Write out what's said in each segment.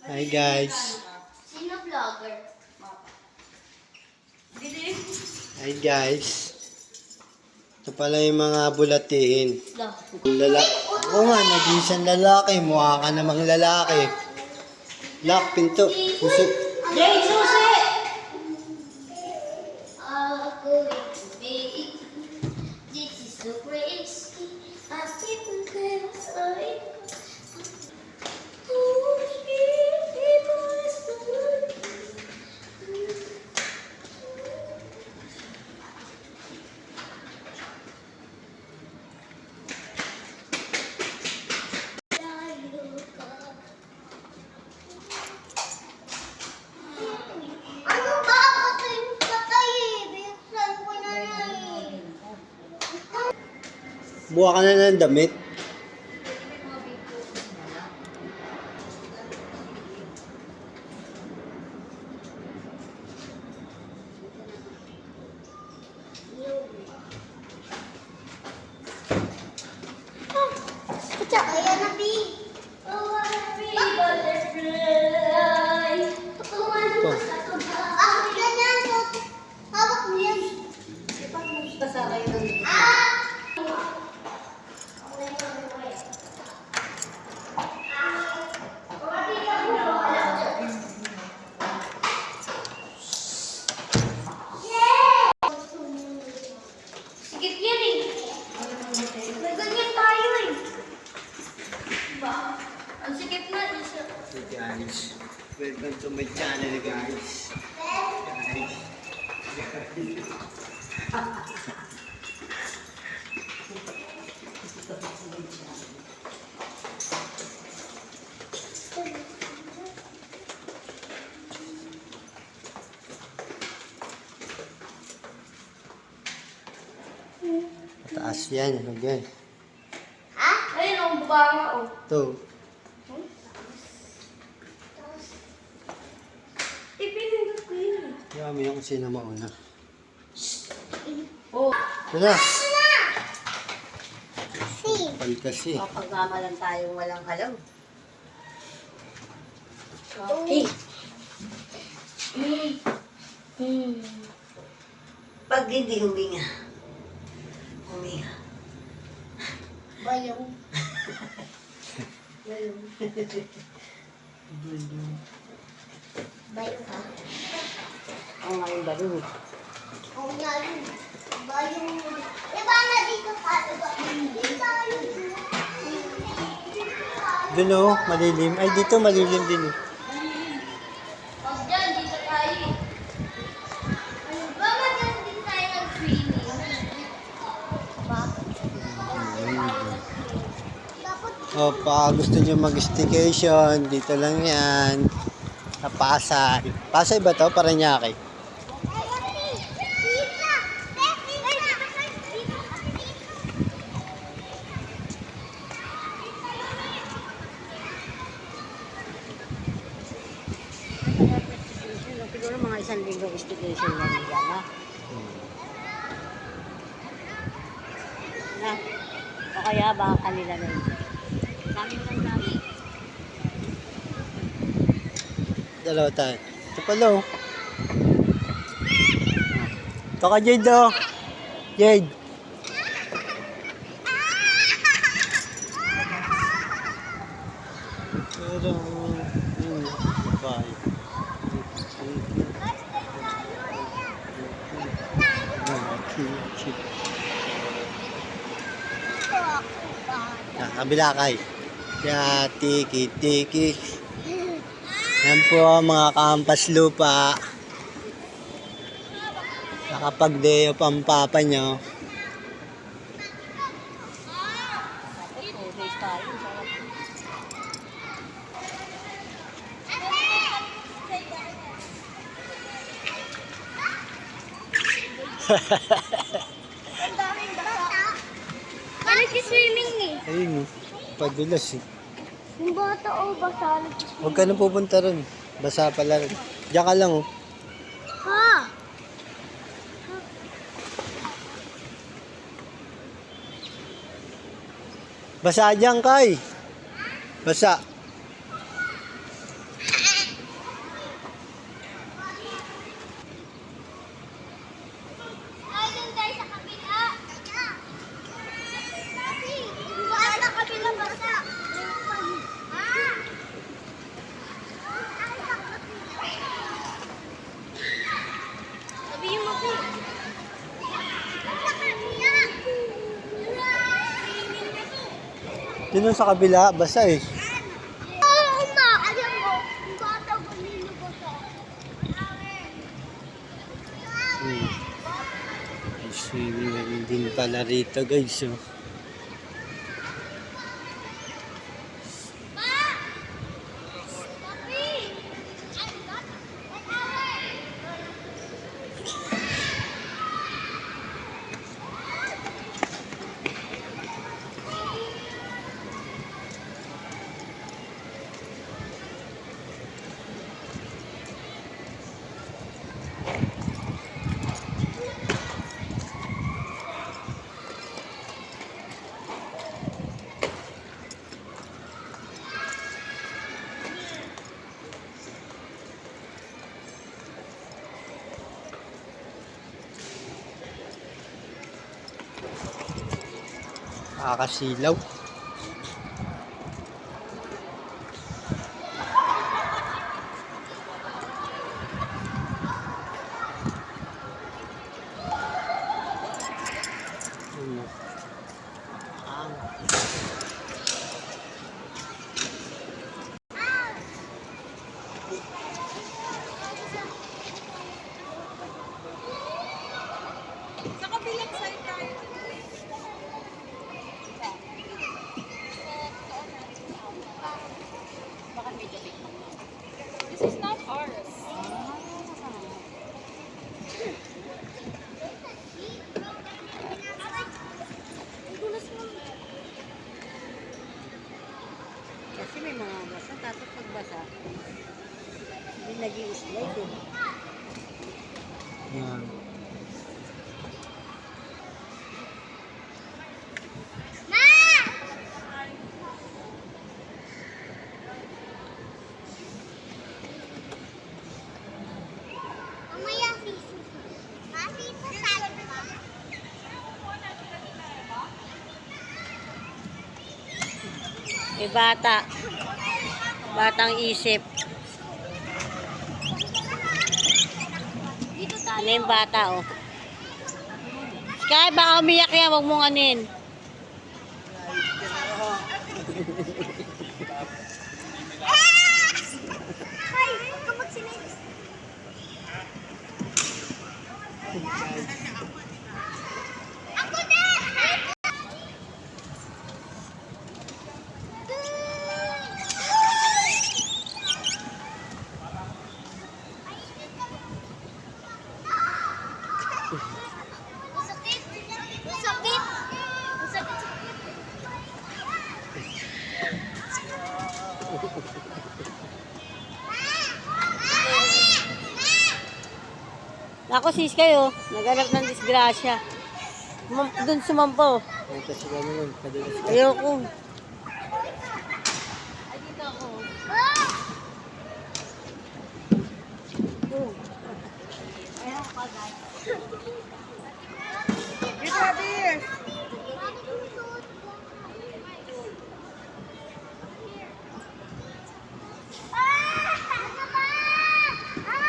Hi guys. Sino vlogger? Hi guys. Ito pala yung mga bulatiin. Oo nga, nag-iisang lalaki. Mukha ka namang lalaki. Lock, pinto. Puso. Jay, susi! Ako baby. This is so crazy. I feel crazy. Ano ba? Patay eh. Binuksan ko na eh. Buha ka na ng damit. Ayan na, B. Butterfly. Bakit ganyan? Hawak mo yan. Basa kayo ng Sikip yan eh. Nagganyan tayo eh. Diba? Ang sikip na. Hey guys. Welcome to my channel guys. Guys. Taas yan. Again. Ha? Ayun ang banga oh. Ito. Ipinindot ko yun. Yami yung sino mauna. Oh, Wala. Si. Kapal kasi. kapag lang tayong walang halaw. Okay. Pag hindi huminga. Huminga. Bayong. Bayong. Bayong ha? Ang ngayon ba rin? Oo nga yun. Bayong. Diba na dito ka? Diba yun? Doon o, malilim. Ay, dito malilim din eh. Pag dyan, dito tayo. Ba magyan din tayo nag-swimming? Ba? Dapat O, pa gusto nyo mag-staycation, dito lang yan. Sa Pasay. Pasay ba to? Paranaque. Siguro mga 1 linggong investigation lang yan, ha? Na? O kaya baka kanila na yun. Dami lang dami. Dalawa tayo. Ito pala o. Ito ka Jade o. Jade. Pero, babae. Kabila kay. Ya, tiki-tiki. Yan po mga kampas lupa. Nakapag-day off ang papa nyo. Okay tayo. ang daming bata. Nag-swimming eh. Ayun o. Padulas eh. Yung bata o basa. Huwag ka na pupunta ron. Basa pala rin. Diyan ka lang oh. Ha? Basa dyan, Kay. Basa. Yun sa kabila, basa eh. Oo nga, alam mo, yung bata ko nilubos ako. May swimming na din pala rito guys. Oh. Nakakasilaw. Sa kabilang side tayo. Baka medyo big. This is not ours. Kasi may mga basa, tapos pagbasa, hindi nag-i-slide eh. Yan. Mamaya sisi. Masisi tayo ba? May bata. Batang isip. Dito Ano tayo. yung bata, oh. Sky, baka umiyak yan. Huwag mong anin. Ay, kamag sinis. Ako din! Sakit! Sakit! Sakit! Ako sis kayo. Naghanap ng disgrasya. Doon sumampo. Ay, kasi gano'n yun. Kadulas ka. Ayoko.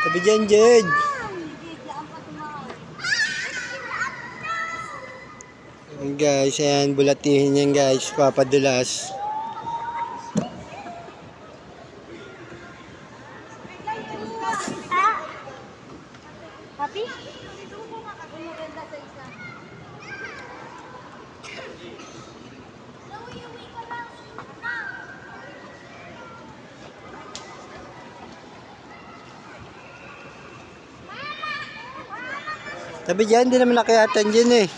Tabi dyan, Jed. Ayan guys, ayan, bulatihin yan guys, papadulas. Papi? Tabi dyan, hindi naman nakayatan dyan eh.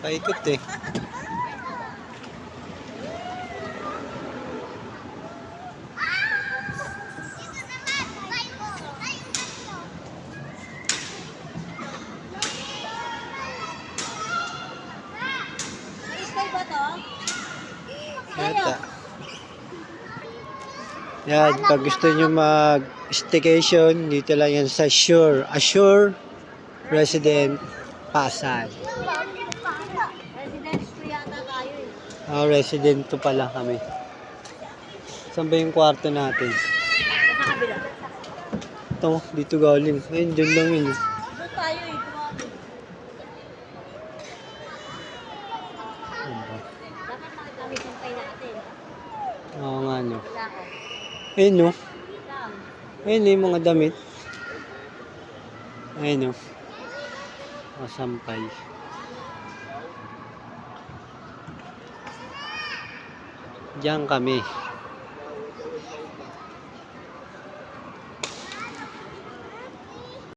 Paikot eh. Sky ba to? Yata. Yan, pag gusto nyo mag-staycation, dito lang yan sa Assure Resident Pasay. Residence ko yata tayo eh. Resident to pala kami. Saan ba yung kwarto natin? Sa kabila. to. Dito galing. Ayun, dyan lang yun. Doon tayo eh. Tumawag. Dapat makikawit yung pay natin. Oo nga, no. Wala ko. Ayun, no. Lang. Ayun, yung mga damit. Ayun, no. Kasampay. Diyan kami.